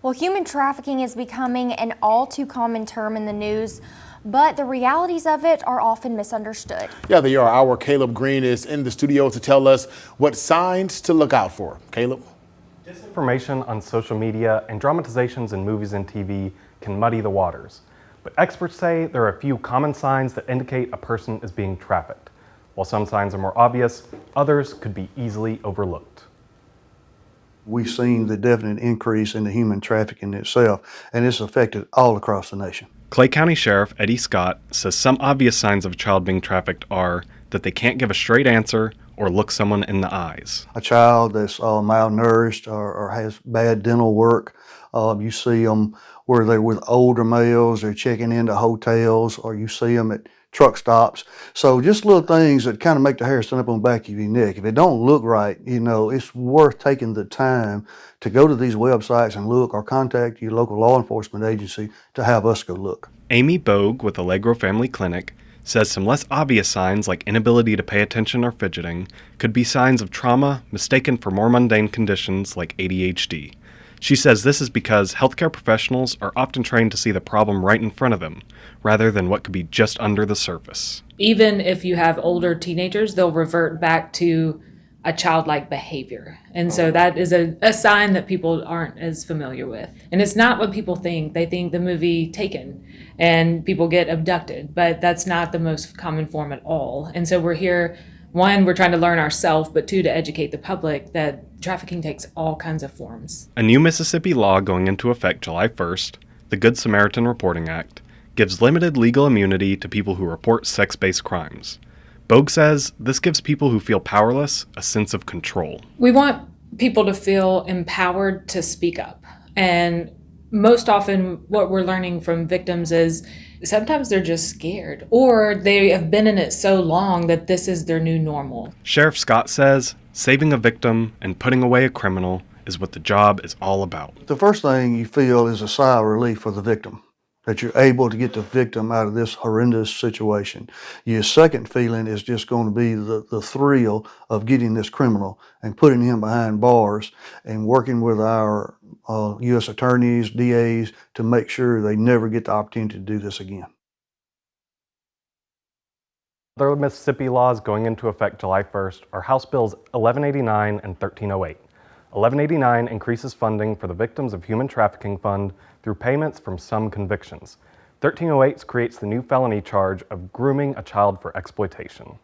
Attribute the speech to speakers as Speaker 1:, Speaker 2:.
Speaker 1: Well, human trafficking is becoming an all too common term in the news, but the realities of it are often misunderstood.
Speaker 2: Yeah, they are. Our Caleb Green is in the studio to tell us what signs to look out for. Caleb?
Speaker 3: Disinformation on social media and dramatizations in movies and TV can muddy the waters. But experts say there are a few common signs that indicate a person is being trafficked. While some signs are more obvious, others could be easily overlooked.
Speaker 4: We've seen the definite increase in the human trafficking itself, and it's affected all across the nation.
Speaker 3: Clay County Sheriff Eddie Scott says some obvious signs of a child being trafficked are that they can't give a straight answer or look someone in the eyes.
Speaker 4: A child that's malnourished or has bad dental work, you see them where they're with older males, they're checking into hotels, or you see them at truck stops. So just little things that kind of make the hair stand up on the back of your neck. If it don't look right, it's worth taking the time to go to these websites and look, or contact your local law enforcement agency to have us go look.
Speaker 3: Amy Bogue with Allegro Family Clinic says some less obvious signs like inability to pay attention or fidgeting could be signs of trauma mistaken for more mundane conditions like ADHD. She says this is because healthcare professionals are often trained to see the problem right in front of them, rather than what could be just under the surface.
Speaker 5: Even if you have older teenagers, they'll revert back to a childlike behavior. And so that is a sign that people aren't as familiar with. And it's not what people think. They think the movie Taken and people get abducted, but that's not the most common form at all. And so we're here, one, we're trying to learn ourselves, but two, to educate the public that trafficking takes all kinds of forms.
Speaker 3: A new Mississippi law going into effect July 1st, the Good Samaritan Reporting Act, gives limited legal immunity to people who report sex-based crimes. Bogue says this gives people who feel powerless a sense of control.
Speaker 5: We want people to feel empowered to speak up. And most often what we're learning from victims is sometimes they're just scared, or they have been in it so long that this is their new normal.
Speaker 3: Sheriff Scott says saving a victim and putting away a criminal is what the job is all about.
Speaker 4: The first thing you feel is a sigh of relief for the victim, that you're able to get the victim out of this horrendous situation. Your second feeling is just going to be the thrill of getting this criminal and putting him behind bars and working with our U.S. attorneys, DAs, to make sure they never get the opportunity to do this again.
Speaker 3: Other Mississippi laws going into effect July 1st are House Bills 1189 and 1308. 1189 increases funding for the Victims of Human Trafficking Fund through payments from some convictions. 1308 creates the new felony charge of grooming a child for exploitation.